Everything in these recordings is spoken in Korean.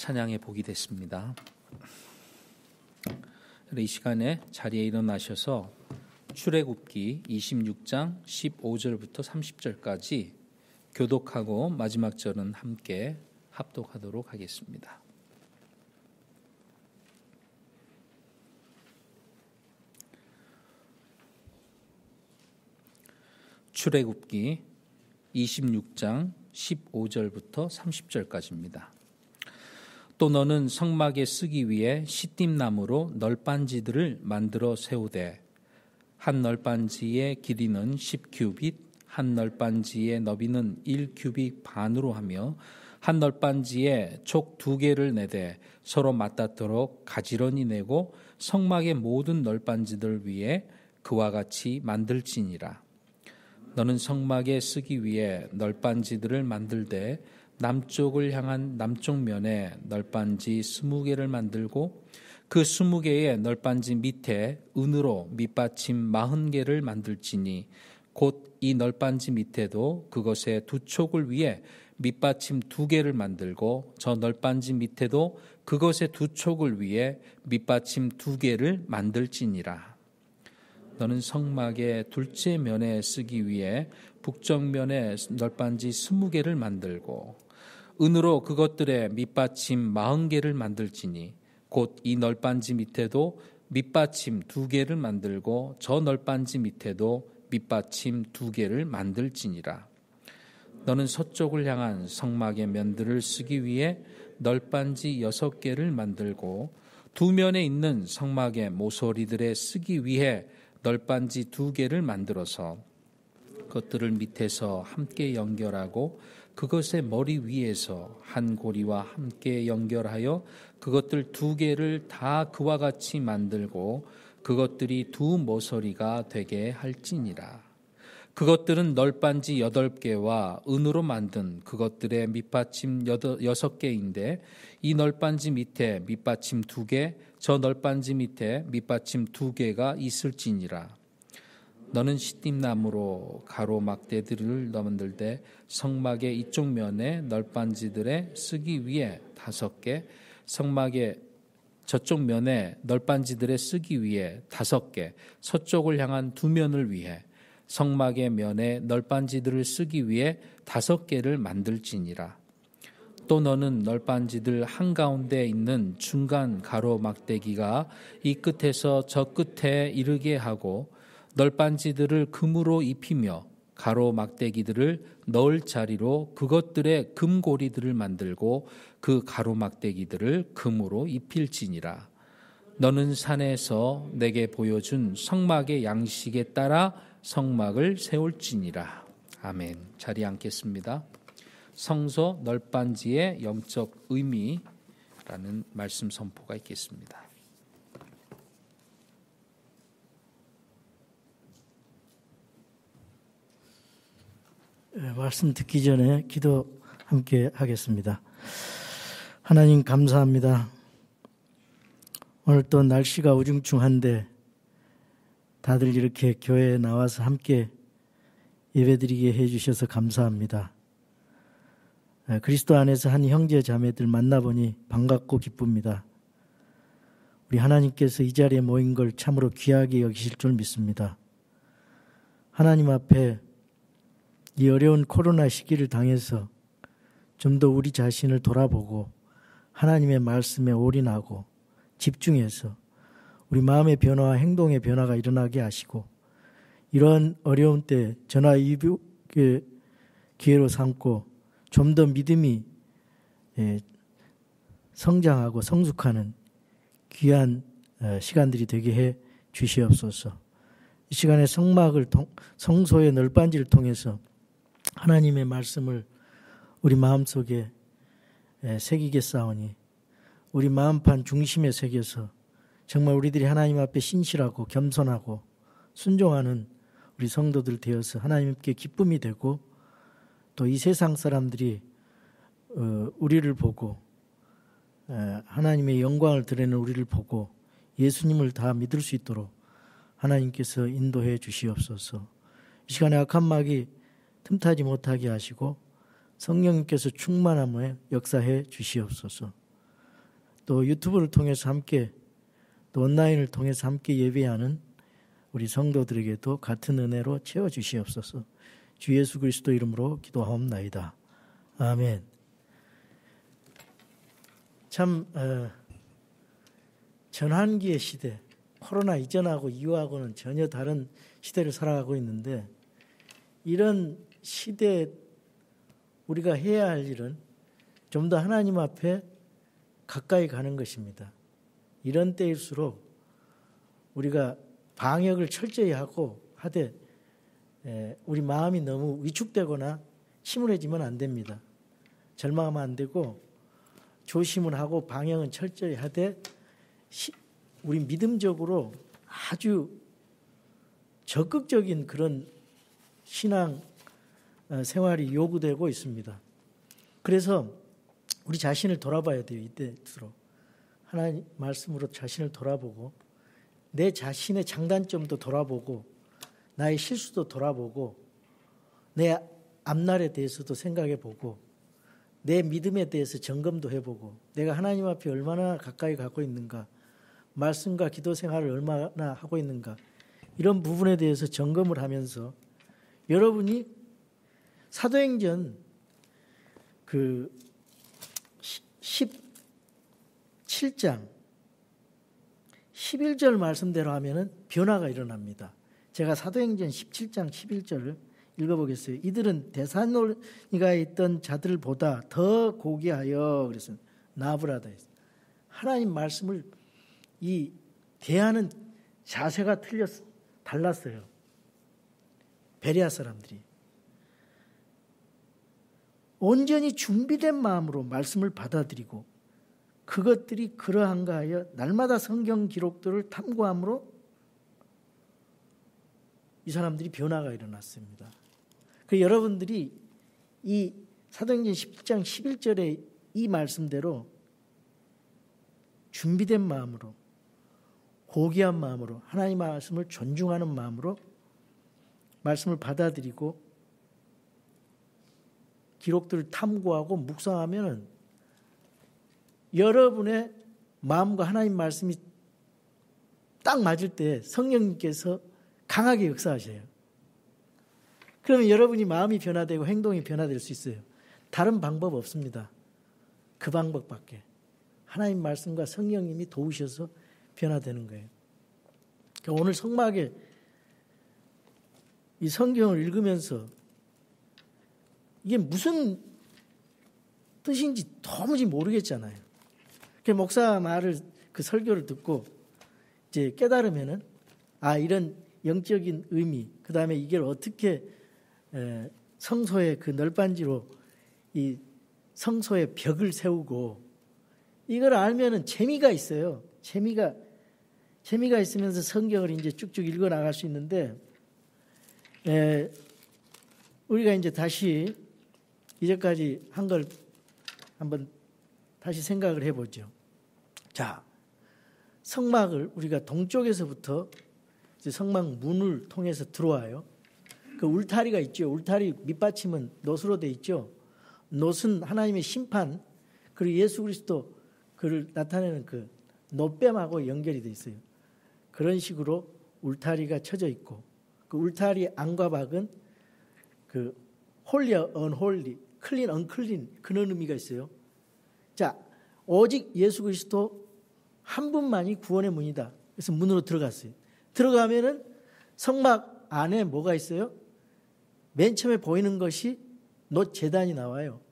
찬양의 복이 됐습니다. 이 시간에 자리에 일어나셔서 출애굽기 26장 15절부터 30절까지 교독하고 마지막 절은 함께 합독하도록 하겠습니다. 출애굽기 26장 15절부터 30절까지입니다. 또 너는 성막에 쓰기 위해 시띠나무로 널빤지들을 만들어 세우되 한 널빤지의 길이는 10규빗, 한 널빤지의 너비는 1규빗 반으로 하며 한 널빤지에 촉 2개를 내되 서로 맞닿도록 가지런히 내고 성막의 모든 널빤지들 위에 그와 같이 만들지니라. 너는 성막에 쓰기 위해 널빤지들을 만들되 남쪽을 향한 남쪽 면에 널빤지 20개를 만들고 그 20개의 널빤지 밑에 은으로 밑받침 40개를 만들지니 곧 이 널빤지 밑에도 그것의 두 촉을 위해 밑받침 2개를 만들고 저 널빤지 밑에도 그것의 두 촉을 위해 밑받침 2개를 만들지니라. 너는 성막의 둘째 면에 쓰기 위해 북쪽 면에 널빤지 20개를 만들고 은으로 그것들의 밑받침 40개를 만들지니 곧 이 널빤지 밑에도 밑받침 2개를 만들고 저 널빤지 밑에도 밑받침 2개를 만들지니라. 너는 서쪽을 향한 성막의 면들을 쓰기 위해 널빤지 6개를 만들고 두 면에 있는 성막의 모서리들에 쓰기 위해 널빤지 2개를 만들어서 그것들을 밑에서 함께 연결하고 그것의 머리 위에서 한 고리와 함께 연결하여 그것들 2개를 다 그와 같이 만들고 그것들이 두 모서리가 되게 할지니라. 그것들은 널빤지 8개와 은으로 만든 그것들의 밑받침 6개인데 이 널빤지 밑에 밑받침 2개, 저 널빤지 밑에 밑받침 2개가 있을지니라. 너는 시띠나무로 가로막대들을 만들되 성막의 이쪽 면에 널빤지들에 쓰기 위해 5개, 성막의 저쪽 면에 널빤지들에 쓰기 위해 5개, 서쪽을 향한 두 면을 위해 성막의 면에 널빤지들을 쓰기 위해 5개를 만들지니라. 또 너는 널빤지들 한가운데 있는 중간 가로막대기가 이 끝에서 저 끝에 이르게 하고 널빤지들을 금으로 입히며 가로막대기들을 넣을 자리로 그것들의 금고리들을 만들고 그 가로막대기들을 금으로 입힐지니라. 너는 산에서 내게 보여준 성막의 양식에 따라 성막을 세울지니라. 아멘. 자리에 앉겠습니다. 성소 널빤지의 영적 의미라는 말씀 선포가 있겠습니다. 말씀 듣기 전에 기도 함께 하겠습니다. 하나님 감사합니다. 오늘 또 날씨가 우중충한데 다들 이렇게 교회에 나와서 함께 예배드리게 해주셔서 감사합니다. 그리스도 안에서 한 형제 자매들 만나보니 반갑고 기쁩니다. 우리 하나님께서 이 자리에 모인 걸 참으로 귀하게 여기실 줄 믿습니다. 하나님 앞에 이 어려운 코로나 시기를 당해서 좀 더 우리 자신을 돌아보고 하나님의 말씀에 올인하고 집중해서 우리 마음의 변화와 행동의 변화가 일어나게 하시고 이러한 어려운 때 전화위복의 기회로 삼고 좀 더 믿음이 성장하고 성숙하는 귀한 시간들이 되게 해 주시옵소서. 이 시간에 성소의 널빤지를 통해서 하나님의 말씀을 우리 마음속에 새기겠사오니 우리 마음판 중심에 새겨서 정말 우리들이 하나님 앞에 신실하고 겸손하고 순종하는 우리 성도들 되어서 하나님께 기쁨이 되고 또 이 세상 사람들이 우리를 보고 하나님의 영광을 드러내는 우리를 보고 예수님을 다 믿을 수 있도록 하나님께서 인도해 주시옵소서. 이 시간에 악한 마귀 틈타지 못하게 하시고 성령님께서 충만함에 역사해 주시옵소서. 또 유튜브를 통해서 함께 또 온라인을 통해서 함께 예배하는 우리 성도들에게도 같은 은혜로 채워주시옵소서. 주 예수 그리스도 이름으로 기도하옵나이다. 아멘. 참 전환기의 시대, 코로나 이전하고 이후하고는 전혀 다른 시대를 살아가고 있는데, 이런 시대에 우리가 해야 할 일은 좀 더 하나님 앞에 가까이 가는 것입니다. 이런 때일수록 우리가 방역을 철저히 하고 하되 우리 마음이 너무 위축되거나 침울해지면 안 됩니다. 절망하면 안 되고 조심을 하고 방역은 철저히 하되 우리 믿음적으로 아주 적극적인 그런 신앙 생활이 요구되고 있습니다. 그래서 우리 자신을 돌아봐야 돼요. 이때수록 하나님 말씀으로 자신을 돌아보고 내 자신의 장단점도 돌아보고 나의 실수도 돌아보고 내 앞날에 대해서도 생각해보고 내 믿음에 대해서 점검도 해보고 내가 하나님 앞에 얼마나 가까이 가고 있는가, 말씀과 기도 생활을 얼마나 하고 있는가, 이런 부분에 대해서 점검을 하면서 여러분이 사도행전 그 17장 11절 말씀대로 하면은 변화가 일어납니다. 제가 사도행전 17장 11절을 읽어보겠어요. 이들은 데살로니가에 있던 자들보다 더 고귀하여, 그래서 나브라다, 하나님 말씀을 이 대하는 자세가 달랐어요. 베레아 사람들이 온전히 준비된 마음으로 말씀을 받아들이고 그것들이 그러한가 하여 날마다 성경 기록들을 탐구함으로 이 사람들이 변화가 일어났습니다. 그 여러분들이 이 사도행전 17장 11절의 이 말씀대로 준비된 마음으로, 고귀한 마음으로, 하나님의 말씀을 존중하는 마음으로 말씀을 받아들이고 기록들을 탐구하고 묵상하면 여러분의 마음과 하나님 말씀이 딱 맞을 때 성령님께서 강하게 역사하셔요. 그러면 여러분이 마음이 변화되고 행동이 변화될 수 있어요. 다른 방법 없습니다. 그 방법밖에. 하나님 말씀과 성령님이 도우셔서 변화되는 거예요. 그러니까 오늘 성막에 이 성경을 읽으면서 이게 무슨 뜻인지 도무지 모르겠잖아요. 그 목사 말을, 그 설교를 듣고 이제 깨달으면은 이런 영적인 의미, 그 다음에 이걸 어떻게 성소의 그 널빤지로 이 성소의 벽을 세우고, 이걸 알면은 재미가 있어요. 재미가 있으면서 성경을 이제 쭉쭉 읽어 나갈 수 있는데, 우리가 이제 다시 이제까지 한 걸 한번 다시 생각을 해보죠. 자, 성막을 우리가 동쪽에서부터 이제 성막 문을 통해서 들어와요. 그 울타리가 있죠. 울타리 밑받침은 놋으로 돼 있죠. 놋은 하나님의 심판, 그리고 예수 그리스도 그를 나타내는 그 놋뱀하고 연결이 돼 있어요. 그런 식으로 울타리가 쳐져 있고, 그 울타리 안과 밖은 그 홀리 언홀리, 클린 언클린, 그런 의미가 있어요. 자, 오직 예수 그리스도 한 분만이 구원의 문이다. 그래서 문으로 들어갔어요. 들어가면은 성막 안에 뭐가 있어요? 맨 처음에 보이는 것이 놋 제단이 나와요.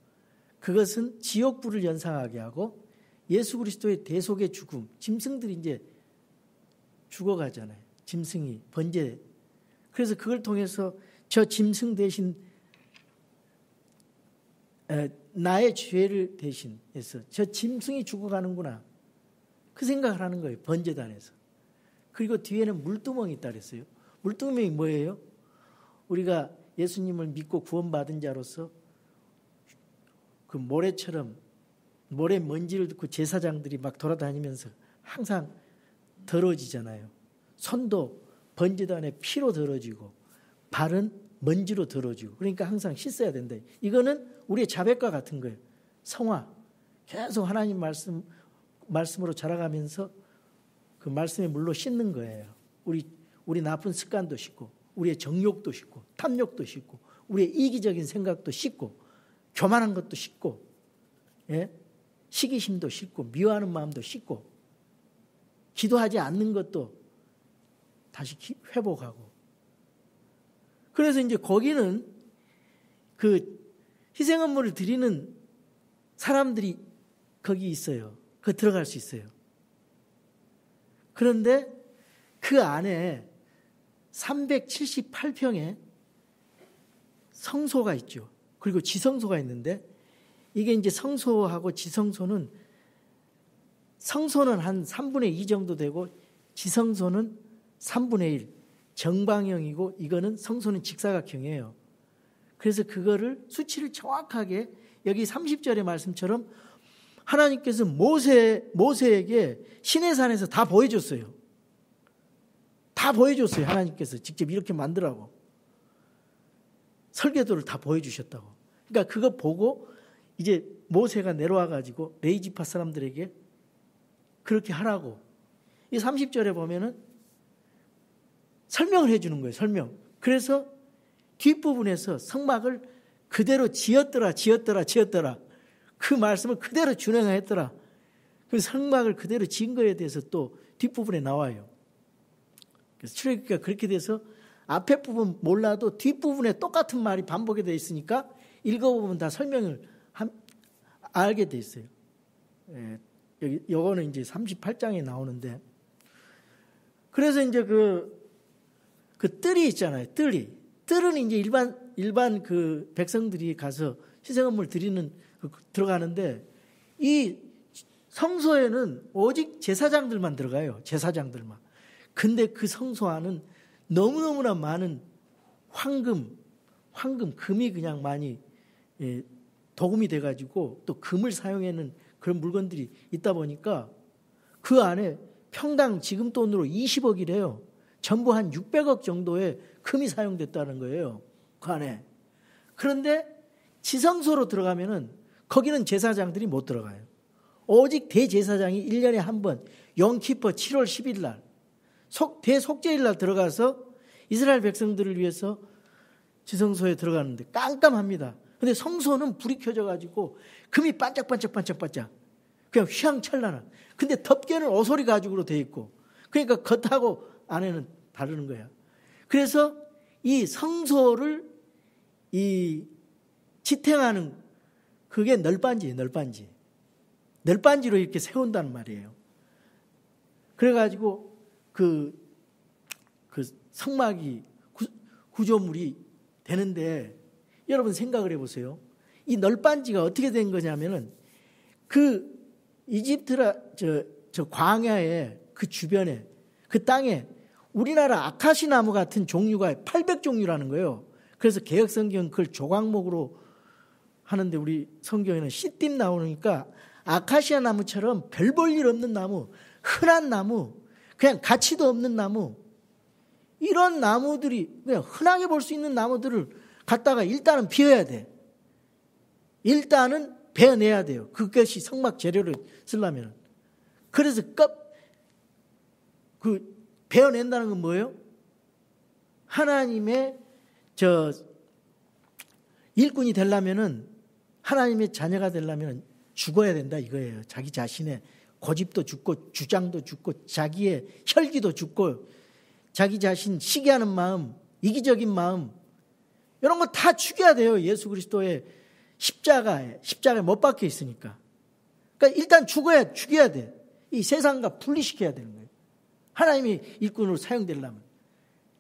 그것은 지옥불을 연상하게 하고 예수 그리스도의 대속의 죽음, 짐승들이 이제 죽어가잖아요. 짐승이 번제. 그래서 그걸 통해서 저 짐승 대신 나의 죄를 대신해서 저 짐승이 죽어가는구나, 그 생각을 하는 거예요. 번제단에서. 그리고 뒤에는 물두멍이 있다 그랬어요. 물두멍이 뭐예요? 우리가 예수님을 믿고 구원받은 자로서 그 모래처럼 모래 먼지를 듣고 제사장들이 막 돌아다니면서 항상 더러워지잖아요. 손도 번제단의 피로 더러워지고 발은 먼지로 더러워지고, 그러니까 항상 씻어야 된다. 이거는 우리의 자백과 같은 거예요. 성화. 계속 하나님 말씀 말씀으로 자라가면서 그 말씀의 물로 씻는 거예요. 우리 나쁜 습관도 씻고, 우리의 정욕도 씻고, 탐욕도 씻고, 우리의 이기적인 생각도 씻고, 교만한 것도 씻고, 예? 시기심도 씻고, 미워하는 마음도 씻고, 기도하지 않는 것도 다시 회복하고. 그래서 이제 거기는 그 희생헌물을 드리는 사람들이 거기 있어요. 그 들어갈 수 있어요. 그런데 그 안에 378평의 성소가 있죠. 그리고 지성소가 있는데, 이게 이제 성소하고 지성소는, 성소는 한 3분의 2 정도 되고 지성소는 3분의 1 정방형이고, 이거는 성소는 직사각형이에요. 그래서 그거를 수치를 정확하게 여기 30절의 말씀처럼 하나님께서 모세에게 시내산에서 다 보여줬어요. 다 보여줬어요. 하나님께서 직접 이렇게 만들라고. 설계도를 다 보여주셨다고. 그러니까 그거 보고 이제 모세가 내려와가지고 레이지파 사람들에게 그렇게 하라고. 이 30절에 보면은 설명을 해주는 거예요. 설명. 그래서 뒷부분에서 성막을 그대로 지었더라. 그 말씀을 그대로 준행했더라. 그 성막을 그대로 지은 거에 대해서 또 뒷부분에 나와요. 그래서 출애굽기가 그렇게 돼서 앞에 부분 몰라도 뒷부분에 똑같은 말이 반복이 되어 있으니까 읽어보면 다 설명을 알게 돼 있어요. 예, 요거는 이제 38장에 나오는데, 그래서 이제 그 뜰이 있잖아요. 뜰은 이제 일반 그 백성들이 가서 희생헌물 드리는 들어가는데, 이 성소에는 오직 제사장들만 들어가요. 제사장들만. 근데 그 성소 안은 너무너무나 많은 금이 그냥 많이 도금이 돼가지고 또 금을 사용하는 그런 물건들이 있다 보니까 그 안에 평당 지금 돈으로 20억이래요. 전부 한 600억 정도의 금이 사용됐다는 거예요. 그 안에. 그런데 지성소로 들어가면은 거기는 제사장들이 못 들어가요. 오직 대제사장이 1년에 한 번 용키퍼 7월 10일 날 대속죄일 날 들어가서 이스라엘 백성들을 위해서 지성소에 들어가는데 깜깜합니다. 근데 성소는 불이 켜져가지고 금이 반짝반짝 그냥 휘황찬란한. 근데 덮개는 오소리 가죽으로 되어 있고, 그러니까 겉하고 안에는 다르는 거야. 그래서 이 성소를 지탱하는 그게 널빤지예요. 널빤지로 이렇게 세운다는 말이에요. 그래가지고 그 성막이 구조물이 되는데, 여러분 생각을 해보세요. 이 널빤지가 어떻게 된 거냐면은 그 이집트라 저 광야에 그 주변에 그 땅에 우리나라 아카시 나무 같은 종류가 800종류라는 거예요. 그래서 개혁성경 그걸 조각목으로 하는데 우리 성경에는 시띠 나오니까 아카시아 나무처럼 별 볼 일 없는 나무, 흔한 나무, 그냥 가치도 없는 나무, 이런 나무들이 그냥 흔하게 볼 수 있는 나무들을 갖다가 일단은 비워야 돼. 일단은 베어내야 돼요. 그것이 성막 재료를 쓰려면. 그래서 베어낸다는 건 뭐예요? 하나님의 일꾼이 되려면은, 하나님의 자녀가 되려면 죽어야 된다 이거예요. 자기 자신의 고집도 죽고 주장도 죽고 자기의 혈기도 죽고 자기 자신 시기하는 마음, 이기적인 마음, 이런 거 다 죽여야 돼요. 예수 그리스도의 십자가에 못 박혀 있으니까. 그러니까 일단 죽여야 돼. 이 세상과 분리시켜야 되는 거예요. 하나님이 일꾼으로 사용되려면.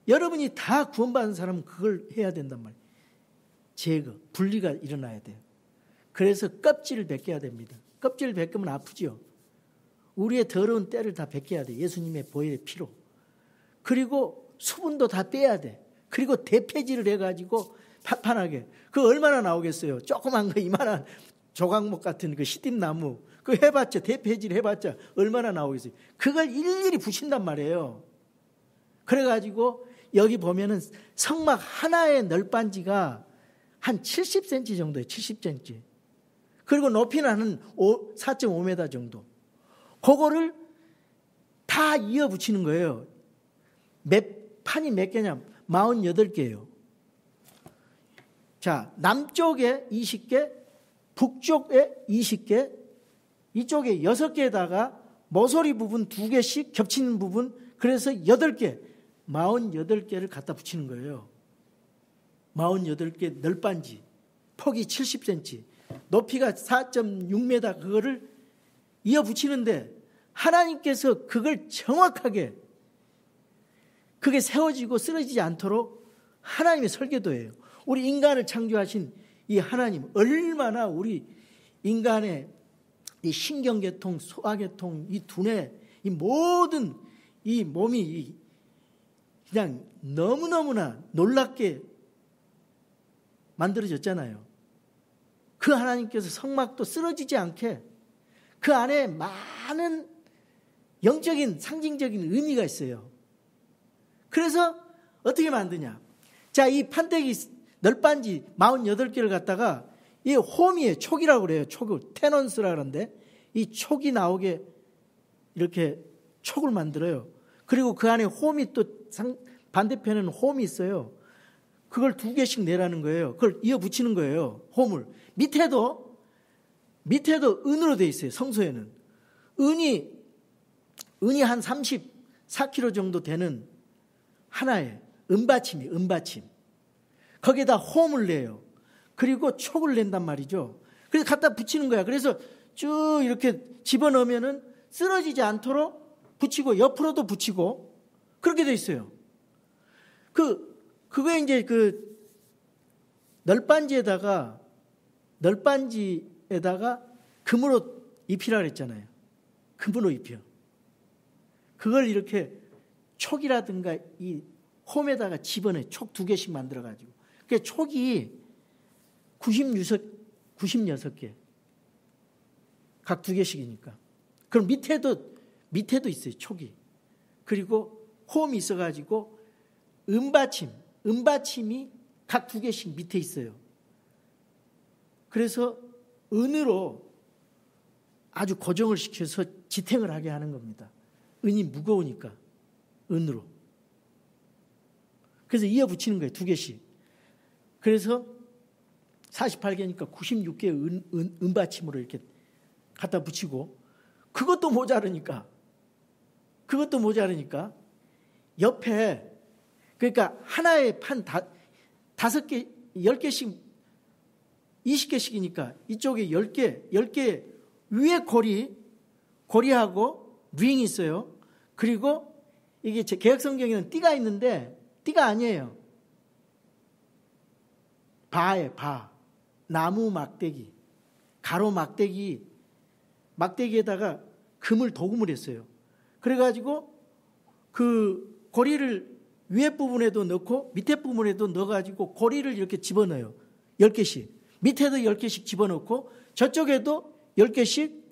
여러분이 다 구원받은 사람은 그걸 해야 된단 말이에요. 제거, 분리가 일어나야 돼요. 그래서 껍질을 벗겨야 됩니다. 껍질을 벗기면 아프죠. 우리의 더러운 때를 다 벗겨야 돼. 예수님의 보혈의 피로. 그리고 수분도 다 빼야 돼. 그리고 대폐질을 해가지고 판판하게. 그거 얼마나 나오겠어요? 조그만 거 이만한 조각목 같은 그 시딤나무 그거 해봤자, 대폐질 해봤자 얼마나 나오겠어요? 그걸 일일이 부신단 말이에요. 그래가지고 여기 보면은 성막 하나의 널빤지가 한 70cm 정도예요. 70cm. 그리고 높이는 한 4.5m 정도. 그거를 다 이어 붙이는 거예요. 판이 몇 개냐? 48개예요. 자, 남쪽에 20개, 북쪽에 20개, 이쪽에 6개에다가 모서리 부분 2개씩 겹치는 부분, 그래서 8개, 48개를 갖다 붙이는 거예요. 48개 널빤지, 폭이 70cm, 높이가 4.6m, 그거를 이어 붙이는데 하나님께서 그걸 정확하게 그게 세워지고 쓰러지지 않도록 하나님의 설계도예요. 우리 인간을 창조하신 이 하나님, 얼마나 우리 인간의 이 신경계통, 소화계통, 이 두뇌, 이 모든 이 몸이 그냥 너무너무나 놀랍게 만들어졌잖아요. 그 하나님께서 성막도 쓰러지지 않게 그 안에 많은 영적인 상징적인 의미가 있어요. 그래서 어떻게 만드냐? 자, 이 판때기 널빤지 48개를 갖다가 이 홈이에요. 촉이라고 그래요. 촉을 테넌스라 그러는데 이 촉이 나오게 이렇게 촉을 만들어요. 그리고 그 안에 홈이 또 반대편에는 홈이 있어요. 그걸 2개씩 내라는 거예요. 그걸 이어 붙이는 거예요. 홈을. 밑에도 은으로 되어 있어요. 성소에는. 은이 한 34kg 정도 되는 하나의 은받침이 은받침. 거기에다 홈을 내요. 그리고 촉을 낸단 말이죠. 그래서 갖다 붙이는 거야. 그래서 쭉 이렇게 집어넣으면은 쓰러지지 않도록 붙이고 옆으로도 붙이고 그렇게 돼 있어요. 그거에 이제 그 널빤지에다가 금으로 입히라 그랬잖아요. 금으로 입혀. 그걸 이렇게 촉이라든가 이 홈에다가 집어넣어요. 촉 2개씩 만들어가지고. 그 촉이 96개. 각 2개씩이니까. 그럼 밑에도 있어요. 촉이. 그리고 홈이 있어가지고 은받침이 각 2개씩 밑에 있어요. 그래서 은으로 아주 고정을 시켜서 지탱을 하게 하는 겁니다. 은이 무거우니까 은으로. 그래서 이어 붙이는 거예요. 2개씩. 그래서 48개니까 96개의 은받침으로 이렇게 갖다 붙이고 그것도 모자르니까 옆에 그러니까 하나의 판 5개, 10개씩 20개씩이니까 이쪽에 10개 위에 고리하고 링이 있어요. 그리고 이게 제 개혁성경에는 띠가 있는데 띠가 아니에요. 바에 바. 나무 막대기. 가로 막대기에다가 도금을 했어요. 그래가지고 그 고리를 위에 부분에도 넣고 밑에 부분에도 넣어가지고 고리를 이렇게 집어넣어요. 10개씩. 밑에도 10개씩 집어넣고 저쪽에도 10개씩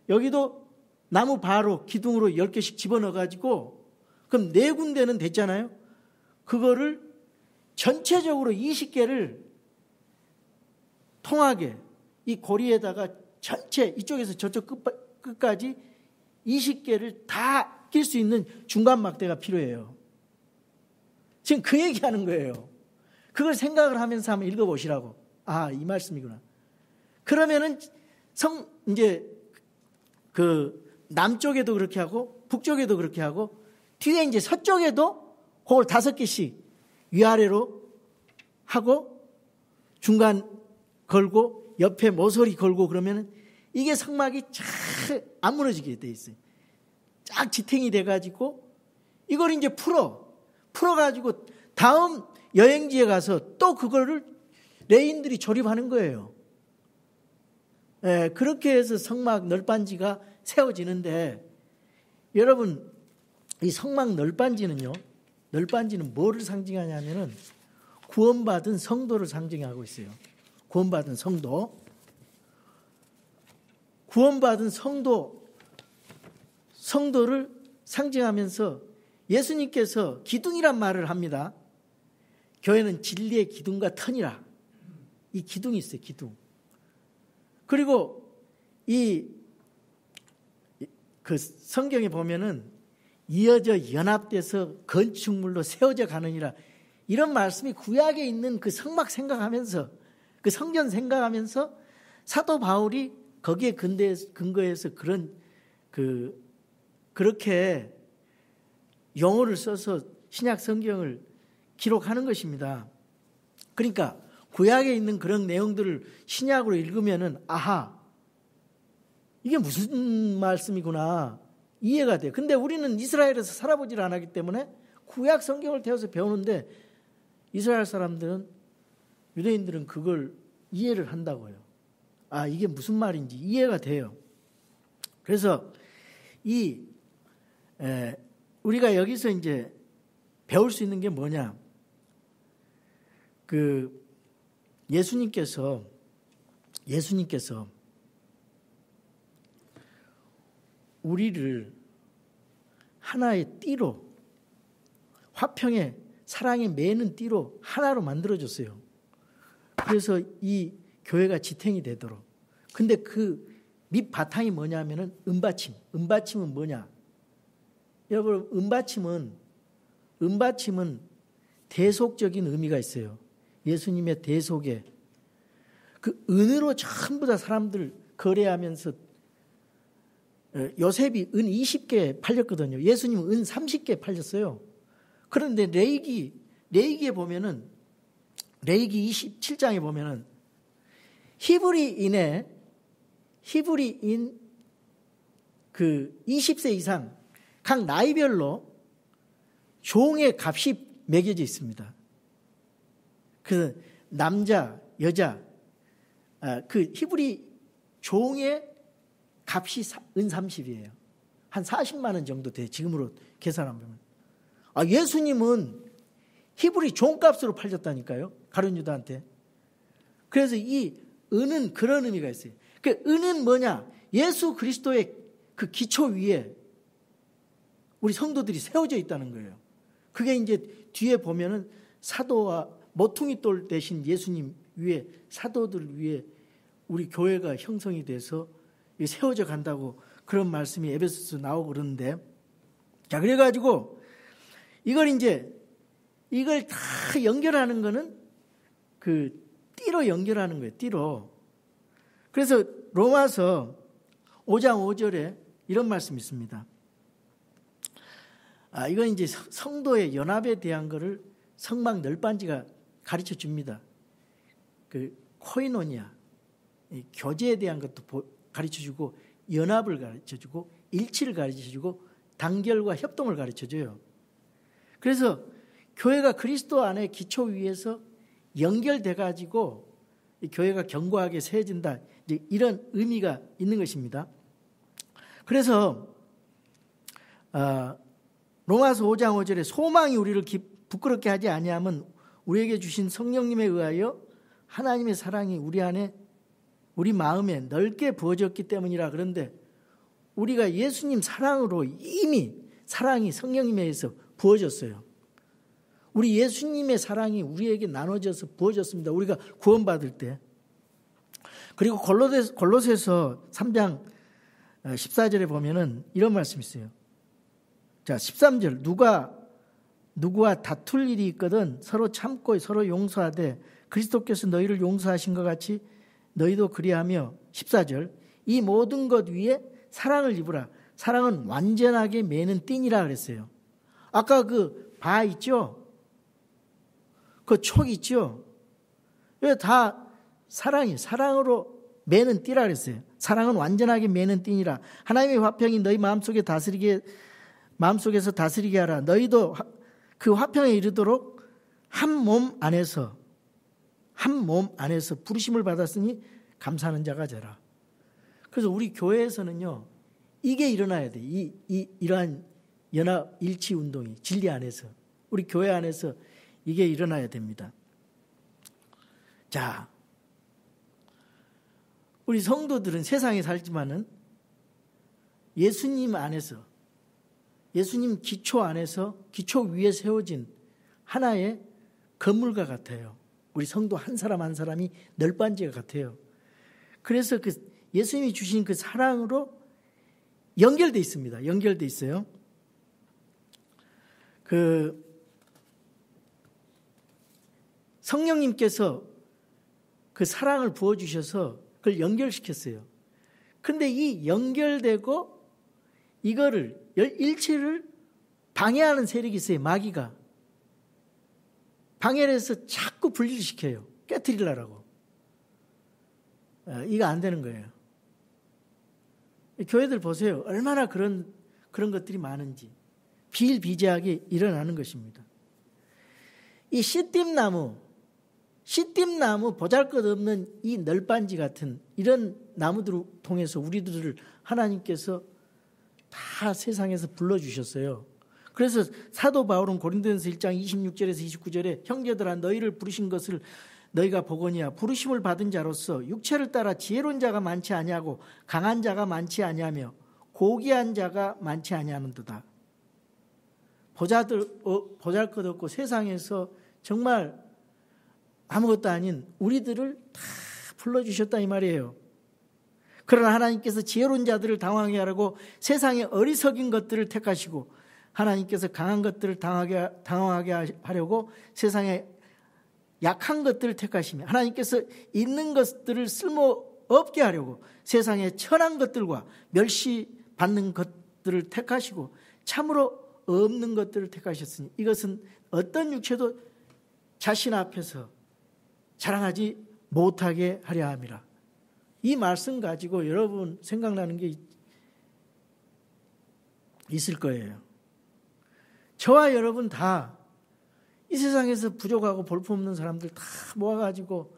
여기도 나무 바로 기둥으로 10개씩 집어넣어가지고 그럼 4군데는 됐잖아요. 그거를 전체적으로 20개를 통하게 이 고리에다가 전체 이쪽에서 저쪽 끝까지 20개를 다 낄 수 있는 중간 막대가 필요해요. 지금 그 얘기하는 거예요. 그걸 생각을 하면서 한번 읽어보시라고. 아, 이 말씀이구나. 그러면은 이제 그 남쪽에도 그렇게 하고 북쪽에도 그렇게 하고 뒤에 이제 서쪽에도 그걸 5개씩 위아래로 하고 중간 걸고 옆에 모서리 걸고 그러면은 이게 성막이 쫙 안 무너지게 돼 있어요. 쫙 지탱이 돼가지고 이걸 이제 풀어가지고 다음 여행지에 가서 또 그거를 레인들이 조립하는 거예요. 예, 그렇게 해서 성막 널빤지가 세워지는데 여러분 이 성막 널빤지는 뭐를 상징하냐면은 구원받은 성도를 상징하고 있어요. 구원받은 성도를 상징하면서 예수님께서 기둥이란 말을 합니다. 교회는 진리의 기둥과 터니라. 이 기둥이 있어요. 기둥. 그리고 이 그 성경에 보면은 이어져 연합돼서 건축물로 세워져 가느니라, 이런 말씀이 구약에 있는 그 성막 생각하면서, 그 성전 생각하면서 사도 바울이 거기에 근거해서 그렇게 용어를 써서 신약 성경을 기록하는 것입니다. 그러니까 구약에 있는 그런 내용들을 신약으로 읽으면은 아하, 이게 무슨 말씀이구나 이해가 돼요. 근데 우리는 이스라엘에서 살아보질 않았기 때문에 구약 성경을 태워서 배우는데, 이스라엘 사람들은, 유대인들은 그걸 이해를 한다고요. 아, 이게 무슨 말인지 이해가 돼요. 그래서 우리가 여기서 이제 배울 수 있는 게 뭐냐? 예수님께서 우리를 하나의 띠로, 화평의 사랑에 매는 띠로 하나로 만들어줬어요. 그래서 이 교회가 지탱이 되도록. 근데 그 밑바탕이 뭐냐면은 은받침. 은받침은 뭐냐? 여러분, 은받침은 대속적인 의미가 있어요. 예수님의 대속에 그 은으로 전부 다 사람들 거래하면서, 요셉이 은 20개 팔렸거든요. 예수님은 은 30개 팔렸어요. 그런데 레위기에 보면은, 레위기 27장에 보면은 히브리인 그 20세 이상 각 나이별로 종의 값이 매겨져 있습니다. 그래서 남자, 여자, 그 히브리 종의 값이 은 30이에요. 한 40만 원 정도 돼요. 지금으로 계산하면. 예수님은 히브리 종값으로 팔렸다니까요. 가룟 유다한테. 그래서 이 은은 그런 의미가 있어요. 그 은은 뭐냐? 예수 그리스도의 그 기초 위에 우리 성도들이 세워져 있다는 거예요. 그게 이제 뒤에 보면은 사도와 모퉁이 돌 대신 예수님 위에, 사도들 위에 우리 교회가 형성이 돼서 세워져 간다고 그런 말씀이 에베소서 나오고 그러는데, 자, 그래가지고 이걸 다 연결하는 거는 그 띠로 연결하는 거예요. 띠로. 그래서 로마서 5장 5절에 이런 말씀이 있습니다. 이건 이제 성도의 연합에 대한 거를 성막 널빤지가 가르쳐 줍니다. 그 코이노니아, 교제에 대한 것도 가르쳐 주고, 연합을 가르쳐 주고, 일치를 가르쳐 주고, 단결과 협동을 가르쳐 줘요. 그래서 교회가 그리스도 안에 기초 위에서 연결돼 가지고 교회가 견고하게 세워진다, 이제 이런 의미가 있는 것입니다. 그래서 로마서 5장 5절에 소망이 우리를 부끄럽게 하지 아니하면 우리에게 주신 성령님에 의하여 하나님의 사랑이 우리 마음에 넓게 부어졌기 때문이라. 그런데 우리가 예수님 사랑으로 이미 사랑이 성령님에 의해서 부어졌어요. 우리 예수님의 사랑이 우리에게 나눠져서 부어졌습니다. 우리가 구원받을 때. 그리고 골로새서 3장 14절에 보면은 이런 말씀이 있어요. 자, 13절. 누구와 다툴 일이 있거든 서로 참고 서로 용서하되 그리스도께서 너희를 용서하신 것 같이 너희도 그리하며. 14절. 이 모든 것 위에 사랑을 입으라. 사랑은 완전하게 매는 띠니라 그랬어요. 아까 그 바 있죠? 그 촉 있죠? 이거 다 사랑으로 매는 띠라 그랬어요. 사랑은 완전하게 매는 띠니라. 하나님의 화평이 너희 마음속에서 다스리게 하라. 너희도 그 화평에 이르도록 한 몸 안에서 부르심을 받았으니 감사하는 자가 되라. 그래서 우리 교회에서는요, 이게 일어나야 돼. 이러한 연합 일치 운동이 진리 안에서, 우리 교회 안에서 이게 일어나야 됩니다. 자, 우리 성도들은 세상에 살지만은 예수님 안에서, 예수님 기초 안에서, 기초 위에 세워진 하나의 건물과 같아요. 우리 성도 한 사람 한 사람이 널빤지가 같아요. 그래서 그 예수님이 주신 그 사랑으로 연결돼 있습니다. 연결돼 있어요. 성령님께서 그 사랑을 부어주셔서 그걸 연결시켰어요. 근데 이 연결되고 이거를 일체를 방해하는 세력이 있어요. 마귀가. 방해를 해서 자꾸 분리시켜요. 깨트리려고. 이거 안 되는 거예요. 교회들 보세요. 얼마나 그런 것들이 많은지. 비일비재하게 일어나는 것입니다. 이 씨띠나무 보잘것없는 이 널빤지 같은 이런 나무들을 통해서 우리들을 하나님께서 다 세상에서 불러주셨어요. 그래서 사도 바울은 고린도전서 1장 26절에서 29절에 형제들아 너희를 부르신 것을 너희가 보거니와 부르심을 받은 자로서 육체를 따라 지혜로운 자가 많지 아니하고 강한 자가 많지 아니하며 고귀한 자가 많지 아니하는도다. 보잘것없고 세상에서 정말 아무것도 아닌 우리들을 다 불러주셨다 이 말이에요. 그러나 하나님께서 지혜로운 자들을 당황하게 하려고 세상의 어리석인 것들을 택하시고 하나님께서 강한 것들을 당황하게 하려고 세상의 약한 것들을 택하시며 하나님께서 있는 것들을 쓸모없게 하려고 세상의 천한 것들과 멸시받는 것들을 택하시고 참으로 없는 것들을 택하셨으니 이것은 어떤 육체도 자신 앞에서 자랑하지 못하게 하려 함이라. 이 말씀 가지고 여러분 생각나는 게 있을 거예요. 저와 여러분 다 이 세상에서 부족하고 볼품없는 사람들 다 모아가지고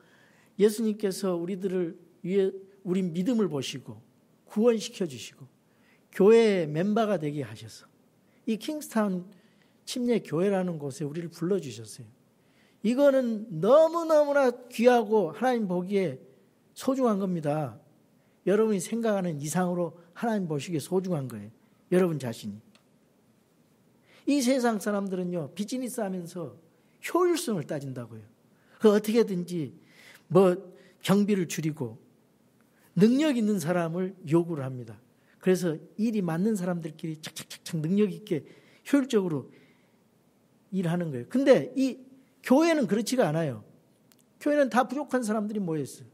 예수님께서 우리들을 위해 우리 믿음을 보시고 구원시켜 주시고 교회의 멤버가 되게 하셔서 이 킹스타운 침례 교회라는 곳에 우리를 불러주셨어요. 이거는 너무너무나 귀하고 하나님 보기에 소중한 겁니다. 여러분이 생각하는 이상으로 하나님 보시기에 소중한 거예요. 여러분 자신이. 이 세상 사람들은요, 비즈니스 하면서 효율성을 따진다고요. 그 어떻게든지 경비를 줄이고 능력 있는 사람을 요구를 합니다. 그래서 일이 맞는 사람들끼리 착착착착 능력 있게 효율적으로 일하는 거예요. 근데 이 교회는 그렇지가 않아요. 교회는 다 부족한 사람들이 모여있어요.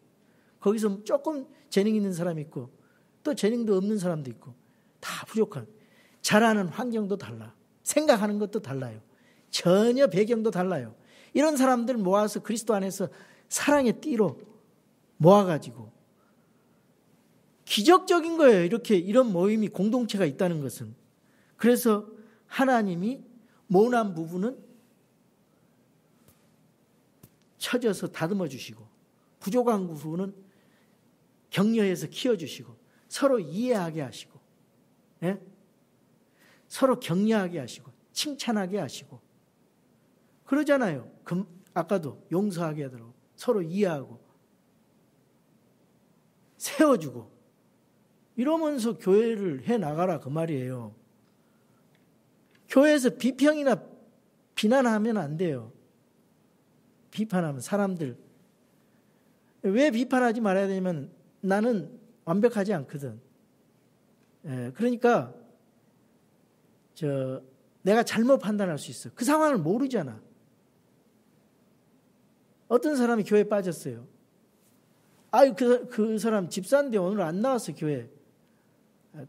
거기서 조금 재능 있는 사람이 있고 또 재능도 없는 사람도 있고 다 부족한. 자라는 환경도 달라. 생각하는 것도 달라요. 전혀 배경도 달라요. 이런 사람들 모아서 그리스도 안에서 사랑의 띠로 모아가지고 기적적인 거예요. 이런 모임이 공동체가 있다는 것은. 그래서 하나님이 모난 부분은 쳐져서 다듬어 주시고 부족한 부분은 격려해서 키워주시고 서로 이해하게 하시고 서로 격려하게 하시고 칭찬하게 하시고 그러잖아요. 아까도 용서하게 하더라고. 서로 이해하고 세워주고 이러면서 교회를 해나가라 그 말이에요. 교회에서 비평이나 비난하면 안 돼요. 비판하면 사람들 왜 비판하지 말아야 되냐면 나는 완벽하지 않거든. 그러니까 내가 잘못 판단할 수 있어. 그 상황을 모르잖아. 어떤 사람이 교회에 빠졌어요. 그 사람 집사인데 오늘 안 나왔어 교회.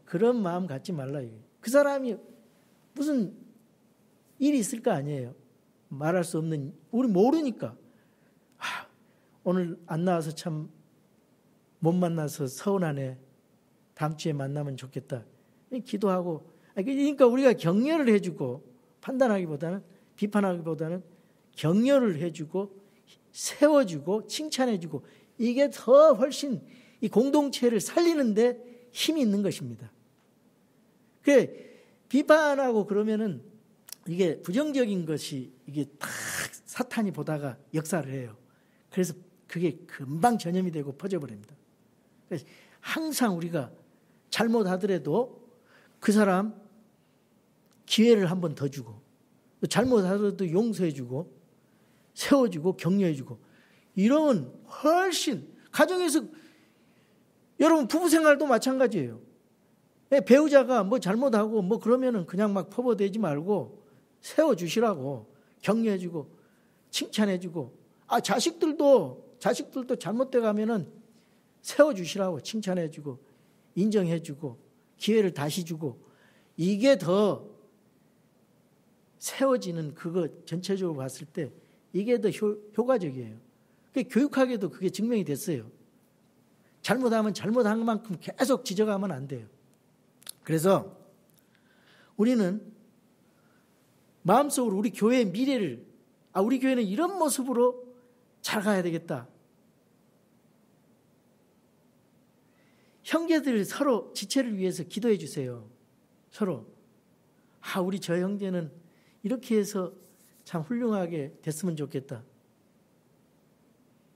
그런 마음 갖지 말라. 그 사람이 무슨 일이 있을 거 아니에요. 말할 수 없는, 우리 모르니까. 오늘 안 나와서 참 못 만나서 서운하네. 다음 주에 만나면 좋겠다. 기도하고. 그러니까 우리가 격려를 해주고 판단하기보다는 비판하기보다는 격려를 해주고 세워주고 칭찬해주고 이게 더 훨씬 이 공동체를 살리는데 힘이 있는 것입니다. 비판하고 그러면은 이게 부정적인 것이 이게 딱 사탄이 보다가 역사를 해요. 그래서 그게 금방 전염이 되고 퍼져버립니다. 그래서 항상 우리가 잘못하더라도 그 사람 기회를 한 번 더 주고 잘못하더라도 용서해주고 세워주고 격려해주고 이러면 훨씬 가정에서 여러분 부부 생활도 마찬가지예요. 배우자가 뭐 잘못하고 뭐 그러면은 그냥 막 퍼버대지 말고 세워주시라고, 격려해주고 칭찬해주고, 자식들도 잘못돼 가면은 세워주시라고, 칭찬해주고 인정해주고 기회를 다시 주고, 이게 더 세워지는, 그거 전체적으로 봤을 때 이게 더 효과적이에요. 교육학에도 그게 증명이 됐어요. 잘못하면 잘못한 만큼 계속 지적하면 안 돼요. 그래서 우리는 마음속으로 우리 교회의 미래를, 우리 교회는 이런 모습으로 잘 가야 되겠다. 형제들 서로 지체를 위해서 기도해 주세요. 서로. 우리 저 형제는 이렇게 해서 참 훌륭하게 됐으면 좋겠다.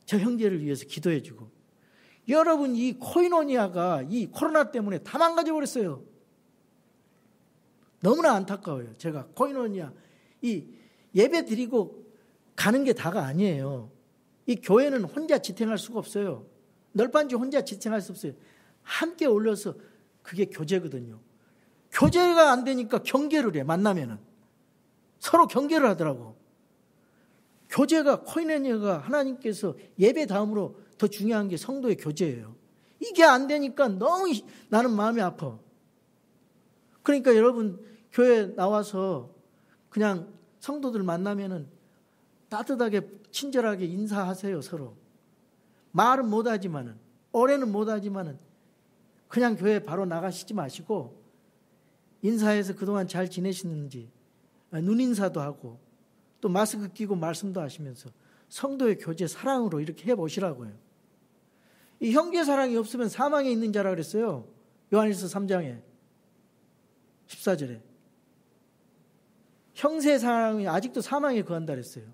저 형제를 위해서 기도해 주고. 여러분, 이 코이노니아가 이 코로나 때문에 다 망가져 버렸어요. 너무나 안타까워요. 제가 코이노니아, 이 예배 드리고 가는 게 다가 아니에요. 이 교회는 혼자 지탱할 수가 없어요. 널빤지 혼자 지탱할 수 없어요. 함께 올려서, 그게 교제거든요. 교제가 안 되니까 경계를 해. 만나면은 서로 경계를 하더라고. 교제가, 코이노니아가 하나님께서 예배 다음으로 더 중요한 게 성도의 교제예요. 이게 안 되니까 너무 나는 마음이 아파. 그러니까 여러분, 교회 나와서 그냥 성도들 만나면은 따뜻하게 친절하게 인사하세요. 서로. 말은 못하지만은, 오래는 못하지만은 그냥 교회 바로 나가시지 마시고 인사해서 그동안 잘 지내시는지 눈인사도 하고, 또 마스크 끼고 말씀도 하시면서 성도의 교제 사랑으로 이렇게 해보시라고요. 이 형제 사랑이 없으면 사망에 있는 자라 그랬어요. 요한일서 3장에 14절에. 형제 사랑이 아직도 사망에 거한다 그랬어요.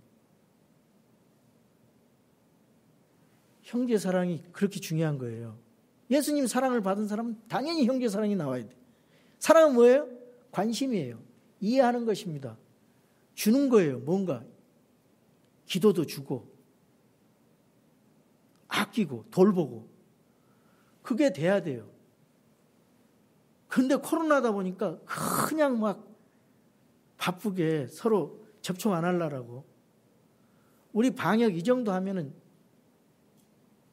형제 사랑이 그렇게 중요한 거예요. 예수님 사랑을 받은 사람은 당연히 형제 사랑이 나와야 돼. 사랑은 뭐예요? 관심이에요. 이해하는 것입니다. 주는 거예요. 뭔가 기도도 주고 아끼고 돌보고, 그게 돼야 돼요. 그런데 코로나다 보니까 그냥 막 바쁘게 서로 접촉 안 하려고, 우리 방역 이 정도 하면은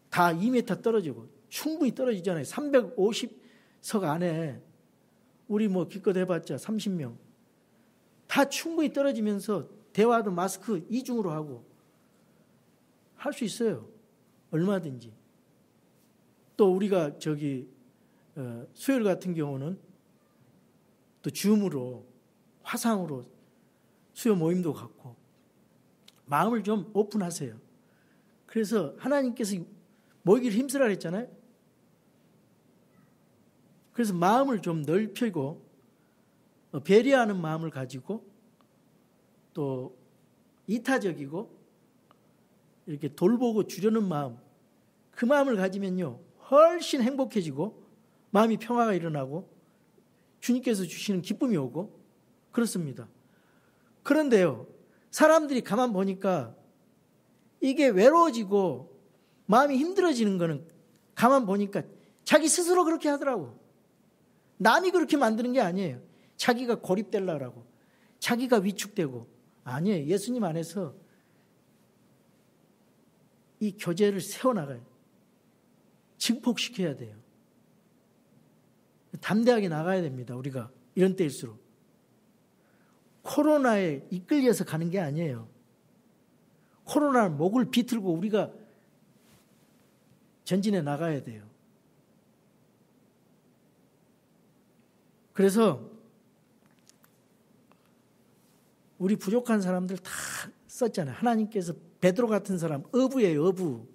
다 2m 떨어지고, 충분히 떨어지잖아요. 350석 안에 우리 뭐 기껏 해봤자 30명 다 충분히 떨어지면서 대화도 마스크 이중으로 하고 할 수 있어요. 얼마든지. 또 우리가 수요일 같은 경우는 또 줌으로, 화상으로 수요 모임도 갖고, 마음을 좀 오픈하세요. 그래서 하나님께서 모이기를 힘쓰라 그랬잖아요. 그래서 마음을 좀 넓히고 배려하는 마음을 가지고, 또 이타적이고 이렇게 돌보고 주려는 마음, 그 마음을 가지면요 훨씬 행복해지고 마음이 평화가 일어나고 주님께서 주시는 기쁨이 오고 그렇습니다. 그런데요, 사람들이 가만 보니까 이게 외로워지고 마음이 힘들어지는 거는 가만 보니까 자기 스스로 그렇게 하더라고. 남이 그렇게 만드는 게 아니에요. 자기가 고립되려고 하고, 자기가 위축되고. 아니에요. 예수님 안에서 이 교제를 세워나가요. 증폭시켜야 돼요. 담대하게 나가야 됩니다. 우리가 이런 때일수록. 코로나에 이끌려서 가는 게 아니에요. 코로나는 목을 비틀고 우리가 전진해 나가야 돼요. 그래서 우리 부족한 사람들 다 썼잖아요. 하나님께서 베드로 같은 사람 어부예요. 어부.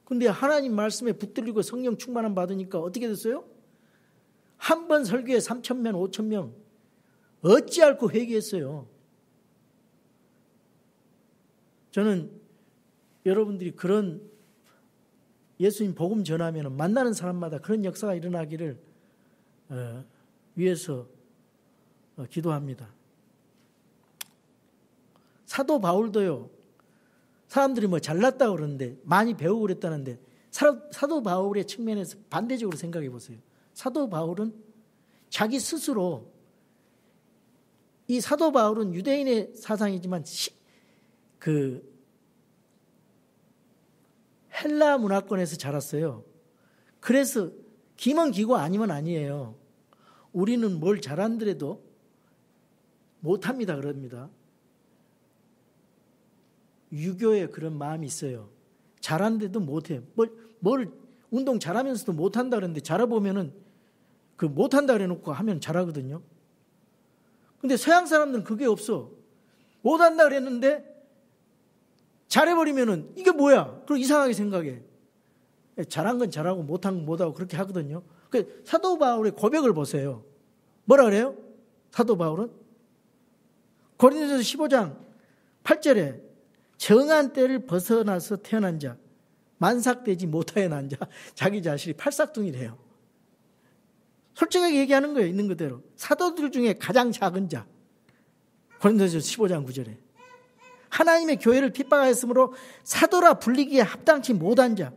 근데 하나님 말씀에 붙들리고 성령 충만함 받으니까 어떻게 됐어요? 한 번 설교에 3,000명 5,000명 어찌 않고 회개했어요. 저는 여러분들이 그런 예수님 복음 전하면 만나는 사람마다 그런 역사가 일어나기를 위해서 기도합니다. 사도 바울도요, 사람들이 뭐 잘났다고 그러는데, 많이 배우고 그랬다는데, 사도 바울의 측면에서 반대적으로 생각해 보세요. 사도 바울은 자기 스스로 이 사도 바울은 유대인의 사상이지만 그 헬라 문화권에서 자랐어요. 그래서 기면 기고 아니면 아니에요. 우리는 뭘 잘한더라도 못합니다 그럽니다. 유교에 그런 마음이 있어요. 잘하는데도 못해. 뭘 운동 잘하면서도 못한다 그러는데 잘해보면은 그 못한다 그래놓고 하면 잘하거든요. 근데 서양 사람들은 그게 없어. 못한다 그랬는데 잘해버리면은 이게 뭐야? 그리고 이상하게 생각해. 잘한 건 잘하고 못한 건 못하고 그렇게 하거든요. 그 사도 바울의 고백을 보세요. 뭐라 그래요? 사도 바울은 고린도전서 15장 8절에 정한 때를 벗어나서 태어난 자, 만삭되지 못하여 난 자, 자기 자신이 팔싹둥이래요. 솔직하게 얘기하는 거예요. 있는 그대로. 사도들 중에 가장 작은 자. 고린도전서 15장 9절에 하나님의 교회를 핍박하였으므로 사도라 불리기에 합당치 못한 자.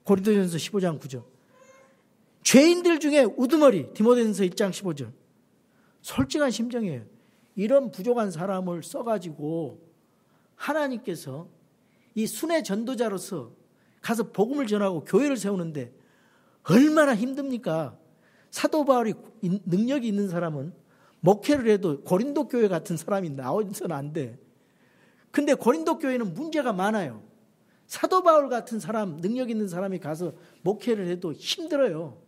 고린도전서 15장 9절. 죄인들 중에 우두머리. 디모데전서 1장 15절. 솔직한 심정이에요. 이런 부족한 사람을 써가지고 하나님께서 이 순회 전도자로서 가서 복음을 전하고 교회를 세우는데 얼마나 힘듭니까? 사도 바울이 능력이 있는 사람은 목회를 해도 고린도 교회 같은 사람이 나오서는 안 돼. 근데 고린도 교회는 문제가 많아요. 사도 바울 같은 사람, 능력 있는 사람이 가서 목회를 해도 힘들어요.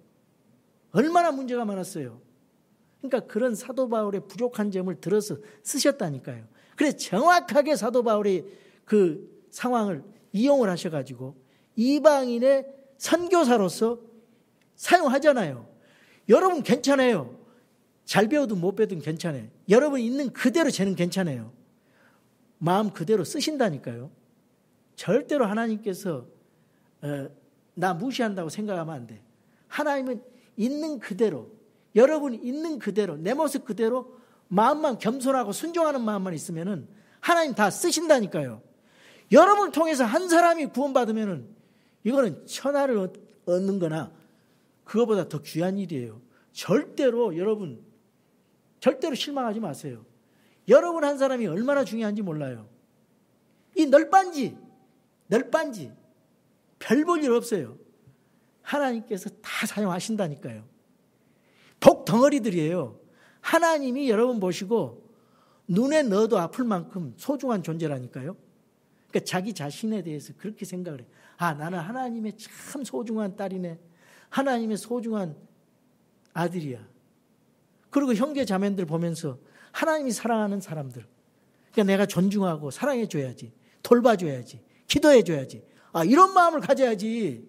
얼마나 문제가 많았어요. 그러니까 그런 사도 바울의 부족한 점을 들어서 쓰셨다니까요. 그래서 정확하게 사도 바울의 그 상황을 이용을 하셔가지고 이방인의 선교사로서 사용하잖아요. 여러분 괜찮아요. 잘 배워도 못 배워도 괜찮아요. 여러분 있는 그대로 쟤는 괜찮아요. 마음 그대로 쓰신다니까요. 절대로 하나님께서 나 무시한다고 생각하면 안 돼. 하나님은 있는 그대로, 여러분이 있는 그대로, 내 모습 그대로 마음만 겸손하고 순종하는 마음만 있으면은 하나님 다 쓰신다니까요. 여러분을 통해서 한 사람이 구원받으면은 이거는 천하를 얻는 거나 그거보다 더 귀한 일이에요. 절대로 여러분, 절대로 실망하지 마세요. 여러분 한 사람이 얼마나 중요한지 몰라요. 이 널빤지 별 볼 일 없어요. 하나님께서 다 사용하신다니까요. 복 덩어리들이에요. 하나님이 여러분 보시고 눈에 넣어도 아플 만큼 소중한 존재라니까요. 그러니까 자기 자신에 대해서 그렇게 생각을 해요. 아, 나는 하나님의 참 소중한 딸이네. 하나님의 소중한 아들이야. 그리고 형제 자매들 보면서 하나님이 사랑하는 사람들. 그러니까 내가 존중하고 사랑해줘야지. 돌봐줘야지. 기도해줘야지. 아, 이런 마음을 가져야지.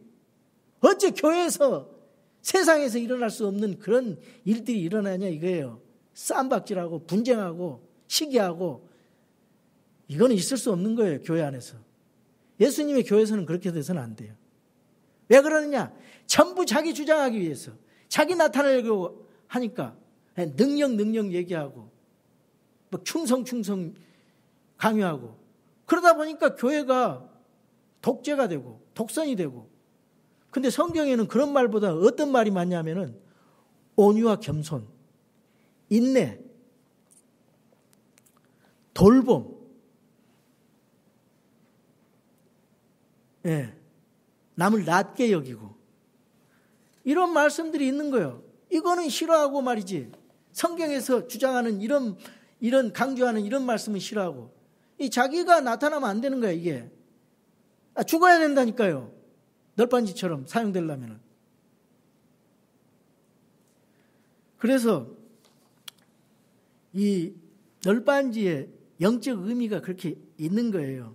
어째 교회에서 세상에서 일어날 수 없는 그런 일들이 일어나냐 이거예요. 쌈박질하고 분쟁하고 시기하고 이거는 있을 수 없는 거예요. 교회 안에서. 예수님의 교회에서는 그렇게 돼서는 안 돼요. 왜 그러느냐? 전부 자기 주장하기 위해서 자기 나타내려고 하니까 능력 얘기하고 뭐 충성 강요하고 그러다 보니까 교회가 독재가 되고 독선이 되고. 근데 성경에는 그런 말보다 어떤 말이 많냐면은 온유와 겸손, 인내, 돌봄, 남을 낮게 여기고 이런 말씀들이 있는 거예요. 이거는 싫어하고 말이지. 성경에서 주장하는 이런 강조하는 이런 말씀은 싫어하고 이 자기가 나타나면 안 되는 거야 이게. 죽어야 된다니까요. 널빤지처럼 사용되려면. 그래서 이 널빤지의 영적 의미가 그렇게 있는 거예요.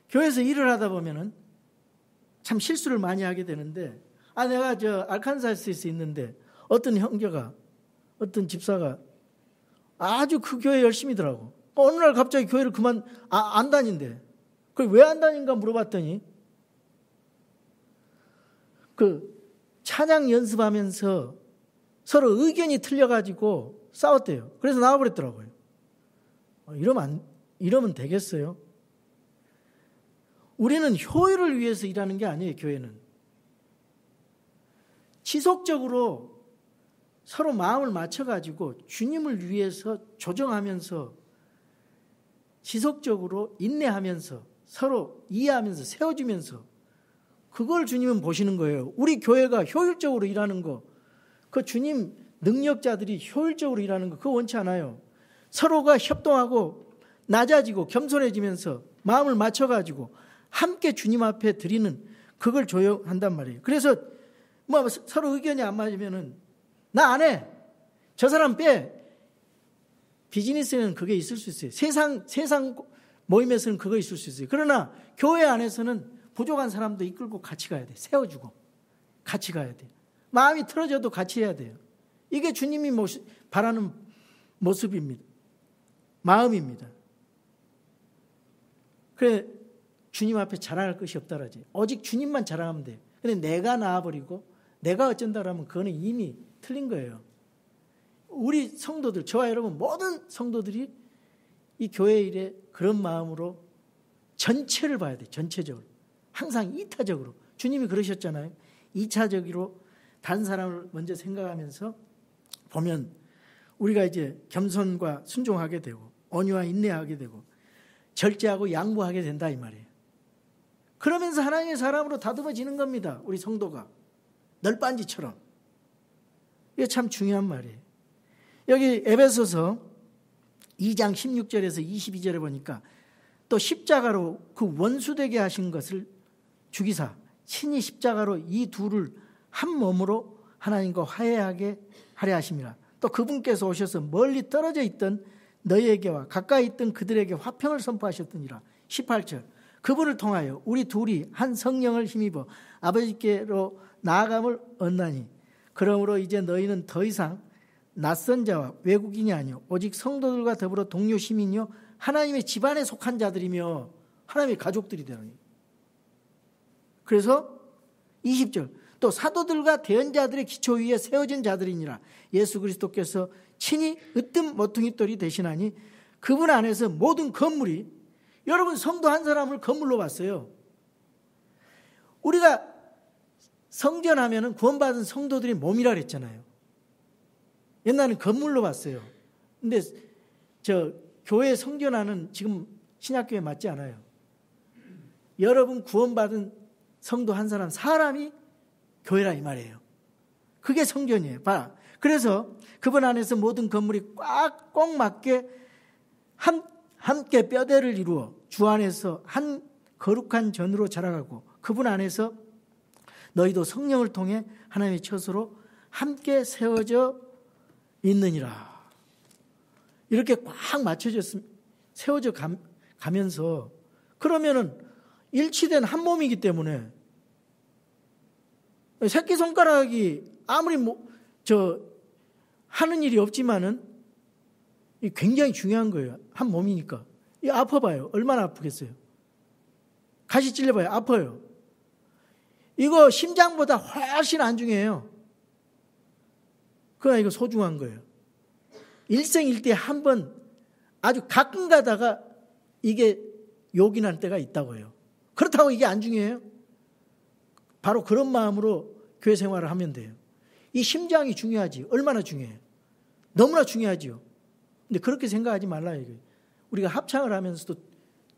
교회에서 일을 하다 보면은 참 실수를 많이 하게 되는데, 내가 알칸사스에서 있는데 어떤 형제가, 어떤 집사가 아주 그 교회 열심히더라고. 어느 날 갑자기 교회를 안 다닌대. 그 왜 안 다닌가 물어봤더니 그 찬양 연습하면서 서로 의견이 틀려가지고 싸웠대요. 그래서 나와버렸더라고요. 이러면 되겠어요? 우리는 효율을 위해서 일하는 게 아니에요. 교회는 지속적으로 서로 마음을 맞춰가지고 주님을 위해서 조정하면서 지속적으로 인내하면서 서로 이해하면서 세워주면서 그걸 주님은 보시는 거예요. 우리 교회가 효율적으로 일하는 거, 그 주님 능력자들이 효율적으로 일하는 거 그거 원치 않아요. 서로가 협동하고 낮아지고 겸손해지면서 마음을 맞춰가지고 함께 주님 앞에 드리는 그걸 조용한단 말이에요. 그래서 뭐 서로 의견이 안 맞으면은 나 안 해. 저 사람 빼. 비즈니스에는 그게 있을 수 있어요. 세상 모임에서는 그거 있을 수 있어요. 그러나 교회 안에서는 부족한 사람도 이끌고 같이 가야 돼. 세워주고 같이 가야 돼. 마음이 틀어져도 같이 해야 돼요. 이게 주님이 바라는 모습입니다. 마음입니다. 그래 주님 앞에 자랑할 것이 없다라지. 오직 주님만 자랑하면 돼요. 근데 내가 나와버리고 내가 어쩐다라면 그거는 이미 틀린 거예요. 우리 성도들, 저와 여러분 모든 성도들이 이 교회 일에 그런 마음으로 전체를 봐야 돼요. 전체적으로. 항상 이타적으로. 주님이 그러셨잖아요. 2차적으로 다른 사람을 먼저 생각하면서 보면 우리가 이제 겸손과 순종하게 되고 온유와 인내하게 되고 절제하고 양보하게 된다 이 말이에요. 그러면서 하나님의 사람으로 다듬어지는 겁니다. 우리 성도가. 널빤지처럼. 이게 참 중요한 말이에요. 여기 에베소서 2장 16절에서 22절에 보니까 또 십자가로 그 원수되게 하신 것을 죽이사 친히 십자가로 이 둘을 한 몸으로 하나님과 화해하게 하려 하심이라. 또 그분께서 오셔서 멀리 떨어져 있던 너희에게와 가까이 있던 그들에게 화평을 선포하셨더니라. 18절 그분을 통하여 우리 둘이 한 성령을 힘입어 아버지께로 나아감을 얻나니 그러므로 이제 너희는 더 이상 낯선 자와 외국인이 아니요 오직 성도들과 더불어 동료 시민이요 하나님의 집안에 속한 자들이며 하나님의 가족들이 되노니. 그래서 20절 또 사도들과 대언자들의 기초 위에 세워진 자들이니라. 예수 그리스도께서 친히 으뜸 모퉁이 돌이 되시나니 그분 안에서 모든 건물이, 여러분 성도 한 사람을 건물로 봤어요. 우리가 성전하면은 구원받은 성도들이 몸이라 그랬잖아요. 옛날에는 건물로 봤어요. 근데 저 교회 성전하는 지금 신약교회 맞지 않아요. 여러분 구원받은 성도 한 사람, 사람이 교회라 이 말이에요. 그게 성전이에요. 봐. 그래서 그분 안에서 모든 건물이 꽉 맞게 함께 뼈대를 이루어 주 안에서 한 거룩한 전으로 자라가고 그분 안에서 너희도 성령을 통해 하나님의 처소로 함께 세워져 있느니라. 이렇게 꽉 맞춰졌으면 세워져 가면서 그러면은 일치된 한 몸이기 때문에 새끼손가락이 아무리 하는 일이 없지만은 굉장히 중요한 거예요. 한 몸이니까. 이 아파봐요. 얼마나 아프겠어요. 가시 찔려봐요. 아파요. 이거 심장보다 훨씬 안 중요해요. 그러나 이거 소중한 거예요. 일생일대에 한 번 아주 가끔 가다가 이게 욕이 날 때가 있다고 해요. 그렇다고 이게 안 중요해요? 바로 그런 마음으로 교회 생활을 하면 돼요. 이 심장이 중요하지. 얼마나 중요해요? 너무나 중요하지요. 근데 그렇게 생각하지 말라 이거예요. 우리가 합창을 하면서도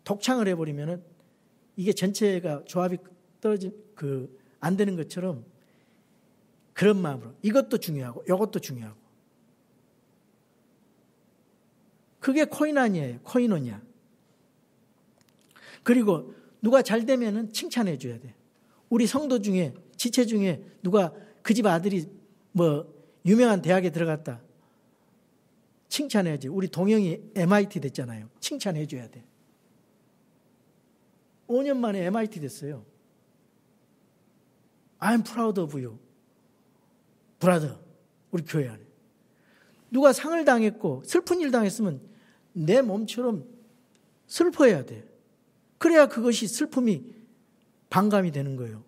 독창을 해버리면은 이게 전체가 조합이 안 되는 것처럼 그런 마음으로 이것도 중요하고 이것도 중요하고 그게 코이노니아예요. 코이노니아. 그리고 누가 잘 되면은 칭찬해 줘야 돼. 우리 성도 중에 지체 중에 누가 그 집 아들이 유명한 대학에 들어갔다. 칭찬해야지. 우리 동영이 MIT 됐잖아요. 칭찬해 줘야 돼. 5년 만에 MIT 됐어요. I'm proud of you. brother. 우리 교회 안에. 누가 상을 당했고 슬픈 일 당했으면 내 몸처럼 슬퍼해야 돼. 그래야 그것이 슬픔이 반감이 되는 거예요.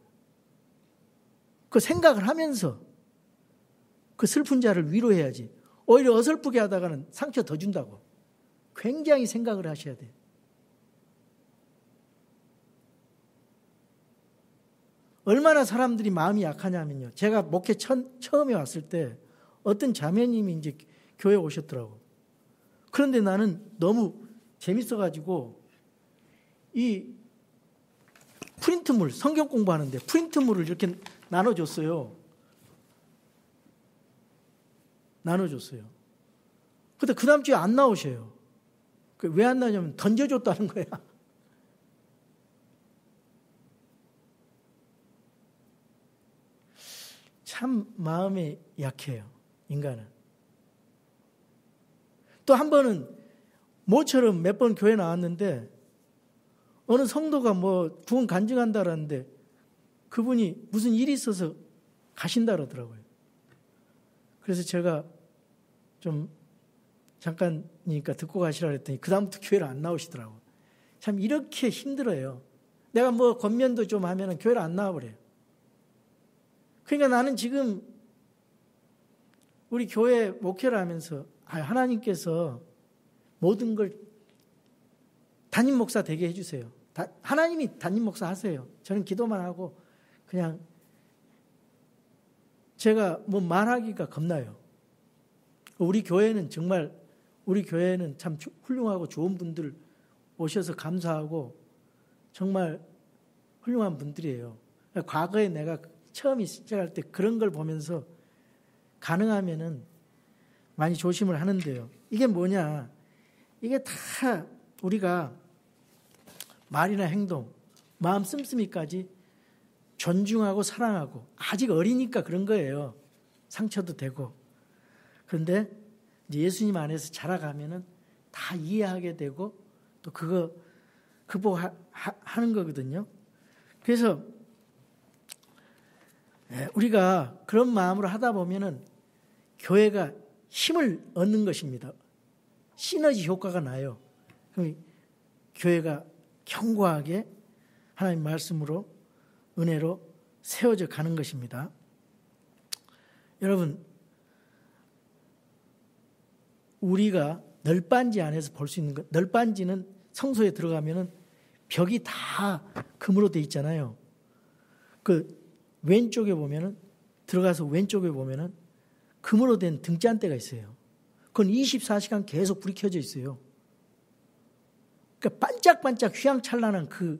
그 생각을 하면서 그 슬픈 자를 위로해야지. 오히려 어설프게 하다가는 상처 더 준다고. 굉장히 생각을 하셔야 돼요. 얼마나 사람들이 마음이 약하냐면요. 제가 목회 처음에 왔을 때 어떤 자매님이 이제 교회에 오셨더라고. 그런데 나는 너무 재밌어가지고 이 프린트물, 성경 공부하는데 프린트물을 이렇게 나눠줬어요. 근데 그 다음 주에 안 나오셔요. 왜 안 나오냐면 던져줬다는 거야. 참 마음이 약해요, 인간은. 또 한 번은 모처럼 몇 번 교회 나왔는데 어느 성도가 뭐 구원 간증한다라는데 그분이 무슨 일이 있어서 가신다 그러더라고요. 그래서 제가 좀 잠깐이니까 듣고 가시라 그랬더니 그다음부터 교회를 안 나오시더라고요. 참 이렇게 힘들어요. 내가 뭐 권면도 좀 하면 교회를 안 나와버려요. 그러니까 나는 지금 우리 교회 목회를 하면서 하나님께서 모든 걸 담임 목사 되게 해주세요. 하나님이 담임 목사 하세요. 저는 기도만 하고 그냥 제가 뭐 말하기가 겁나요. 우리 교회는 참 훌륭하고 좋은 분들 오셔서 감사하고 정말 훌륭한 분들이에요. 과거에 내가 처음 시작할 때 그런 걸 보면서 가능하면은 많이 조심을 하는데요. 이게 뭐냐? 이게 다 우리가 말이나 행동, 마음 씀씀이까지 존중하고 사랑하고 아직 어리니까 그런 거예요. 상처도 되고. 그런데 예수님 안에서 자라가면은 다 이해하게 되고 또 그거 극복하는 거거든요. 그래서 우리가 그런 마음으로 하다 보면은 교회가 힘을 얻는 것입니다. 시너지 효과가 나요. 그럼 교회가 견고하게 하나님 말씀으로 은혜로 세워져 가는 것입니다. 여러분, 우리가 널빤지 안에서 볼 수 있는 것, 널빤지는 성소에 들어가면은 벽이 다 금으로 돼 있잖아요. 그 왼쪽에 보면은 들어가서 왼쪽에 보면은 금으로 된 등잔대가 있어요. 그건 24시간 계속 불이 켜져 있어요. 그러니까 반짝반짝 휘황찬란한 그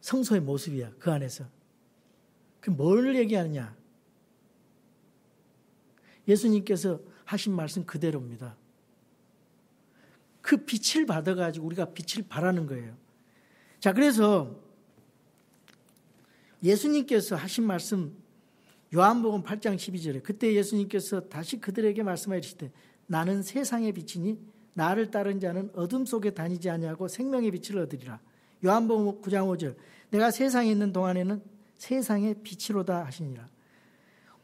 성소의 모습이야. 그 안에서. 그 뭘 얘기하느냐? 예수님께서 하신 말씀 그대로입니다. 그 빛을 받아가지고 우리가 빛을 발하는 거예요. 자, 그래서 예수님께서 하신 말씀 요한복음 8장 12절에 그때 예수님께서 다시 그들에게 말씀하시되 나는 세상의 빛이니 나를 따른 자는 어둠 속에 다니지 아니하고 생명의 빛을 얻으리라. 요한복음 9장 5절 내가 세상에 있는 동안에는 세상의 빛이로다 하시니라.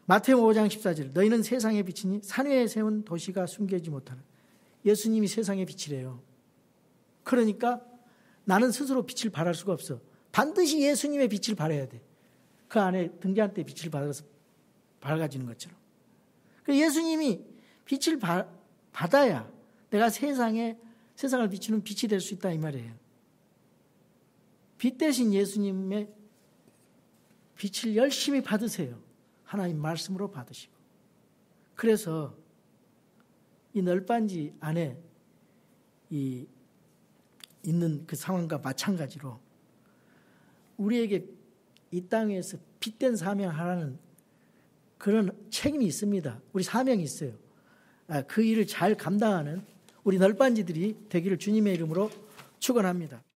마태복음 5장 14절 너희는 세상의 빛이니 산 위에 세운 도시가 숨겨지지 못하는. 예수님이 세상의 빛이래요. 그러니까 나는 스스로 빛을 발할 수가 없어. 반드시 예수님의 빛을 발해야 돼. 그 안에 등잔대 빛을 받아서 밝아지는 것처럼. 예수님이 빛을 받아야 내가 세상을 비추는 빛이 될 수 있다 이 말이에요. 빛 대신 예수님의 빛을 열심히 받으세요. 하나님 말씀으로 받으시고. 그래서 이 널빤지 안에 있는 그 상황과 마찬가지로 우리에게 이 땅에서 빛된 사명하라는 그런 책임이 있습니다. 우리 사명이 있어요. 그 일을 잘 감당하는 우리 널빤지들이 되기를 주님의 이름으로 축원합니다.